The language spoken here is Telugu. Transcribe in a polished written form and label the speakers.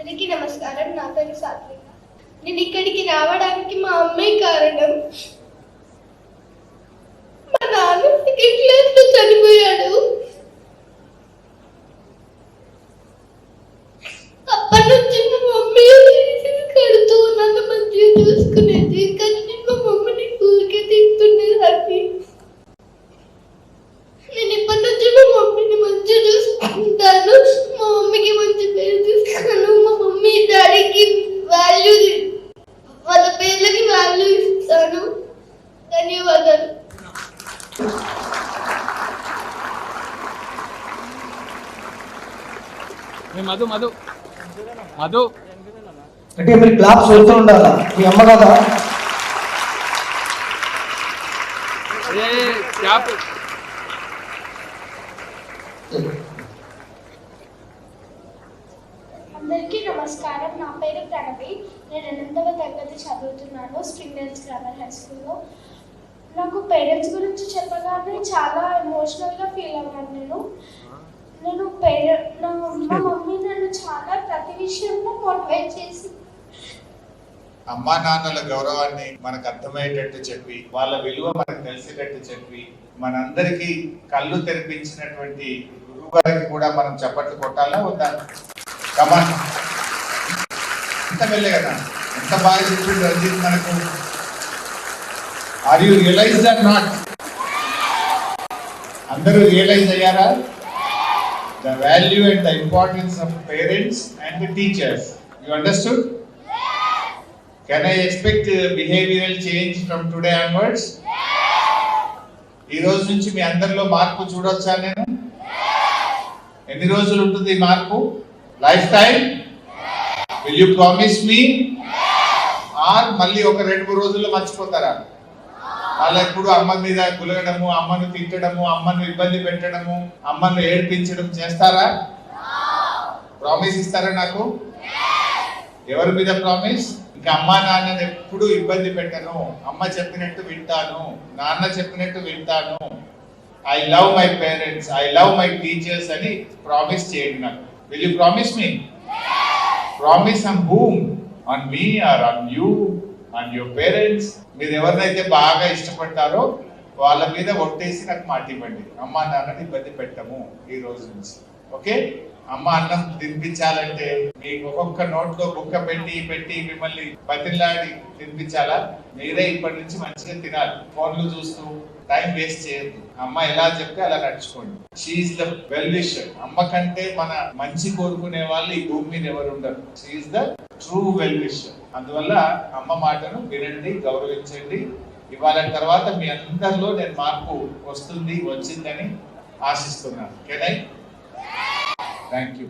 Speaker 1: అందరికీ నమస్కారం. నా పేరు సాత్విక. నేను ఇక్కడికి రావడానికి మా అమ్మే కారణం. మా నాన్న సెకండ్ క్లాస్ లో చనిపోయాడు. అప్పటి నుంచి మా మమ్మీ కడుతూ నన్ను మంచిగా చూసుకునేది. కానీ నేను మా మమ్మీని ఊరికే తింటుండేదాన్ని. నేను ఇప్పటి నుంచి మా మమ్మీని మంచిగా చూసుకుంటాను. మా మమ్మీకి మంచి పేరు తీస్తాను. మా మమ్మీ డాడీకి వాల్యూ, వాళ్ళ పేర్లకి వాల్యూ ఇస్తాను. ధన్యవాదాలు.
Speaker 2: మధు మధు మధు
Speaker 3: అంటే మీరు క్లాప్స్ వెళ్తూ ఉండాలా? మీ అమ్మ కదా
Speaker 1: అందరికీ నమస్కారం. నా పేరు ప్రణవి. నేను 8వ తరగతి చదువుతున్నాను స్ప్రింగ్ డేల్స్ గ్రామర్ హై స్కూల్లో. నాకు పేరెంట్స్ గురించి చెప్పగానే చాలా ఎమోషనల్గా ఫీల్ అయ్యాను. మా మమ్మీ నన్ను చాలా ప్రతి విషయంలో మోటివేట్ చేసి
Speaker 4: అమ్మా నాన్నల గౌరవాన్ని మనకు అర్థమయ్యేటట్టు చెప్పి, వాళ్ళ విలువ మనకు తెలిసేటట్టు చెప్పి, మనందరికీ కళ్ళు తెరిపించినటువంటి గురువు గారికి కూడా మనం చప్పట్లు కొట్టాలా వద్దా? కమాన్, ఎంత వెళ్ళే కదా, ఎంత బాగా చెప్పింది రంజిత్ మనకు. Are you realise or not? అందరూ రియలైజ్ అయ్యారా? The value and the importance of parents and the teachers. You understood? Yes. Can I expect behavioral change from today onwards? Yes. ఈ రోజు నుంచి మీ అందరిలో మార్పు చూడొచ్చా నేను? Yes. ఎన్ని రోజులు ఉంటుంది మార్పు? Life time? Yes. Will you promise me? Yes. Or మళ్ళీ ఒక 2-3 రోజుల్లో మర్చిపోతారా? అలా ఎప్పుడు అమ్మ మీద గులగడము, అమ్మను తిట్టడము, అమ్మను ఇబ్బంది పెట్టడము, అమ్మను ఏడ్పించడం చేస్తారా? ప్రామిస్ ఇస్తారా నాకు? ఎవరి మీద ప్రామిస్? ఇంకా అమ్మా నాన్నని ఎప్పుడు ఇబ్బంది పెట్టను, అమ్మ చెప్పినట్టు వింటాను, నాన్న చెప్పినట్టు వింటాను, I love my parents, I love my teachers అని ప్రామిస్ చేయండి నాకు. Will you promise me? Promise on whom? On me or on you, on your parents? మీరు ఎవరినైతే బాగా ఇష్టపడతారో వాళ్ళ మీద ఒట్టేసి నాకు మాట ఇవ్వండి. అమ్మ నాన్నని ఇబ్బంది పెట్టము ఈ రోజు నుంచి. ఓకే? అమ్మ అన్నం తినిపించాలంటే మీకు ఒక్కొక్క నోట్లో బుక్క పెట్టి పెట్టి మిమ్మల్ని బతిలాడి తినిపించాలా? మీరే ఇప్పటి నుంచి మంచిగా తినాలి. ఫోన్లు చూస్తూ టైం వేస్ట్ చేయద్దు. అమ్మ ఎలా చెప్తే అలా నడుచుకోండి. She is the well wisher. అమ్మ కంటే మన మంచి కోరుకునే వాళ్ళు ఈ భూమి మీద ఎవరు ఉండరు. She's the true well wisher. అందువల్ల అమ్మ మాటను వినండి, గౌరవించండి. ఇవాళ తర్వాత మీ అందరిలో నేను మార్పు వచ్చిందని ఆశిస్తున్నాను. Can I? Thank you.